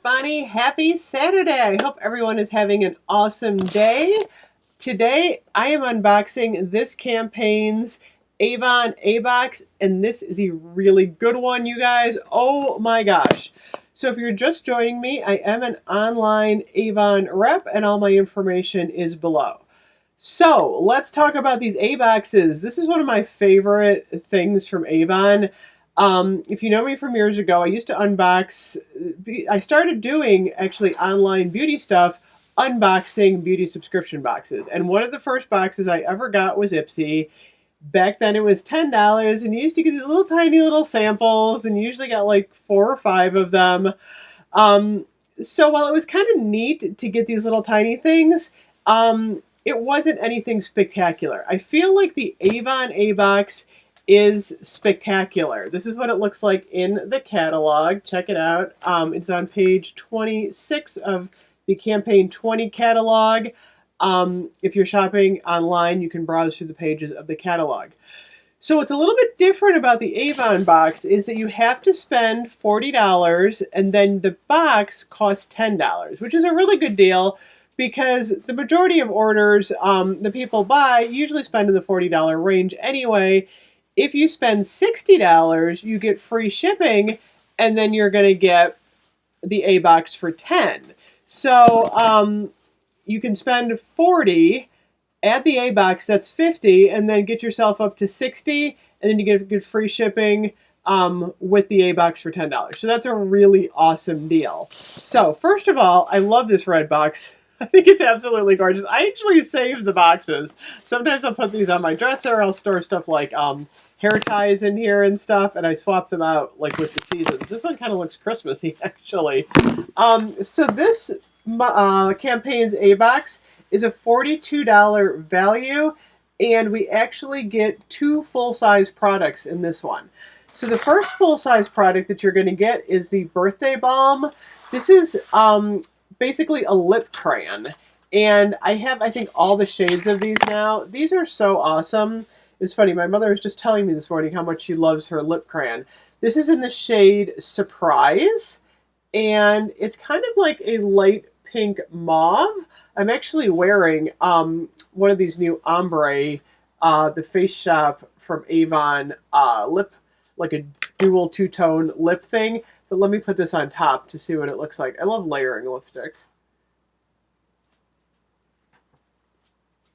Bonnie. Happy Saturday. I hope everyone is having an awesome day. Today, I am unboxing this campaign's Avon A-Box, and this is a really good one, you guys. Oh my gosh. So if you're just joining me, I am an online Avon rep, and all my information is below. So let's talk about these A-Boxes. This is one of my favorite things from Avon. If you know me from years ago, I used to unbox, I started doing actually online beauty stuff, unboxing beauty subscription boxes. And one of the first boxes I ever got was Ipsy. Back then it was $10, and you used to get these little tiny little samples, and you usually got like 4 or 5 of them. So while it was kind of neat to get these little tiny things, it wasn't anything spectacular. I feel like the Avon A-Box is spectacular. This is what it looks like in the catalog. Check it out. It's on page 26 of the Campaign 20 catalog. If you're shopping online, you can browse through the pages of the catalog. So what's a little bit different about the Avon box is that you have to spend $40, and then the box costs $10, which is a really good deal because the majority of orders that people buy usually spend in the $40 range anyway. If you spend $60, you get free shipping, and then you're going to get the A-Box for $10. So you can spend $40 at the A-Box, that's $50, and then get yourself up to $60, and then you get free shipping with the A-Box for $10. So that's a really awesome deal. So first of all, I love this red box. I think it's absolutely gorgeous. I actually save the boxes. Sometimes I'll put these on my dresser. I'll store stuff like hair ties in here and stuff, and I swap them out like with the seasons. This one kind of looks Christmassy, actually. So this campaign's A-Box is a $42 value, and we actually get 2 full-size products in this one. So the first full-size product that you're going to get is the Birthday Balm. This is basically a lip crayon, and I have, I think, all the shades of these now. These are so awesome. It's funny, my mother was just telling me this morning how much she loves her lip crayon. This is in the shade Surprise, and it's kind of like a light pink mauve. I'm actually wearing one of these new ombre, the Face Shop from Avon lip, like a dual 2-tone lip thing. But let me put this on top to see what it looks like. I love layering lipstick.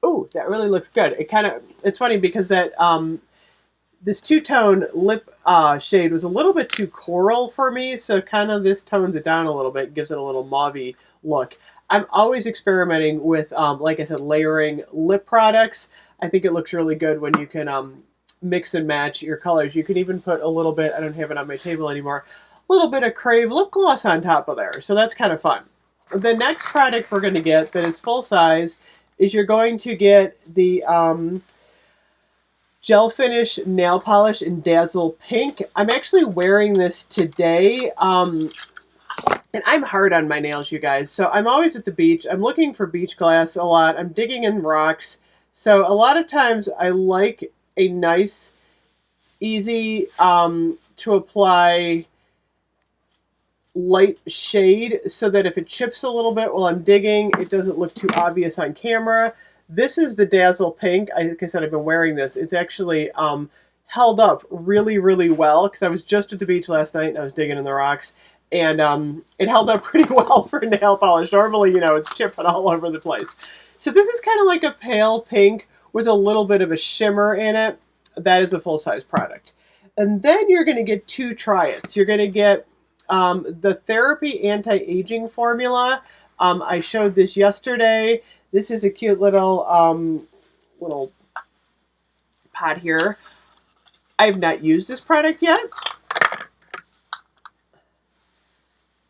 Ooh, that really looks good. It's funny because that this 2-tone lip shade was a little bit too coral for me, so kind of this tones it down a little bit, gives it a little mauvey look. I'm always experimenting with, like I said, layering lip products. I think it looks really good when you can mix and match your colors. You can even put a little bit, I don't have it on my table anymore, a little bit of Crave lip gloss on top of there. So that's kind of fun. The next product we're going to get that is full size is you're going to get the Gel Finish Nail Polish in Dazzle Pink. I'm actually wearing this today. And I'm hard on my nails, you guys. So I'm always at the beach. I'm looking for beach glass a lot. I'm digging in rocks. So a lot of times I like a nice, easy to apply light shade so that if it chips a little bit while I'm digging, it doesn't look too obvious on camera. This is the Dazzle Pink. Like I said, I've been wearing this. It's actually held up really, really well because I was just at the beach last night and I was digging in the rocks. And it held up pretty well for nail polish. Normally, you know, it's chipping all over the place. So this is kind of like a pale pink with a little bit of a shimmer in it. That is a full-size product. And then you're going to get 2 try-its. You're going to get the Therapy Anti-Aging Formula. I showed this yesterday. This is a cute little pot here. I've not used this product yet.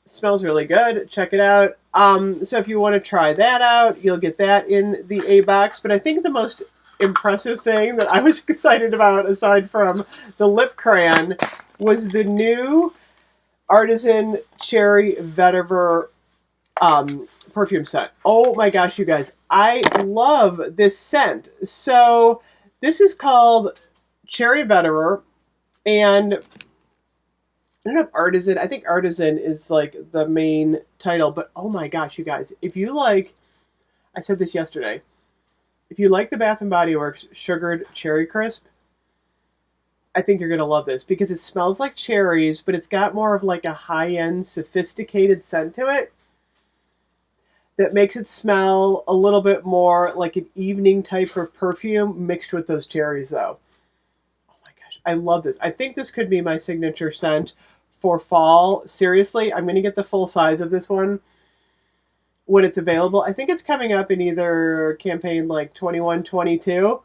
Smells really good. Check it out. So if you want to try that out, you'll get that in the A-Box. But I think the most impressive thing that I was excited about, aside from the lip crayon, was the new Artisan Cherry Vetiver perfume set. Oh my gosh, you guys. I love this scent. So this is called Cherry Vetiver, and I don't know if Artisan, I think Artisan is like the main title, but oh my gosh, you guys, if you like, I said this yesterday, if you like the Bath and Body Works Sugared Cherry Crisp, I think you're going to love this because it smells like cherries, but it's got more of like a high-end, sophisticated scent to it that makes it smell a little bit more like an evening type of perfume mixed with those cherries, though. Oh my gosh, I love this. I think this could be my signature scent for fall. Seriously, I'm going to get the full size of this one when it's available. I think it's coming up in either campaign like 21, 22,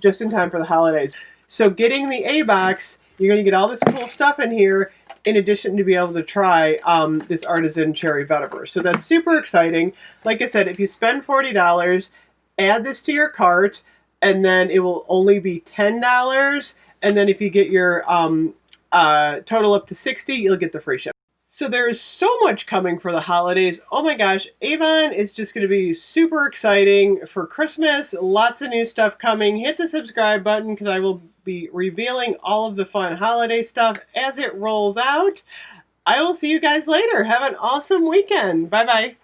just in time for the holidays. So getting the A box, you're going to get all this cool stuff in here in addition to be able to try this Artisan Cherry Vetiver. So that's super exciting. Like I said, if you spend $40, add this to your cart, and then it will only be $10. And then if you get your total up to $60, you'll get the free ship. So there is so much coming for the holidays. Oh my gosh, Avon is just going to be super exciting for Christmas. Lots of new stuff coming. Hit the subscribe button because I will be revealing all of the fun holiday stuff as it rolls out. I will see you guys later. Have an awesome weekend. Bye-bye.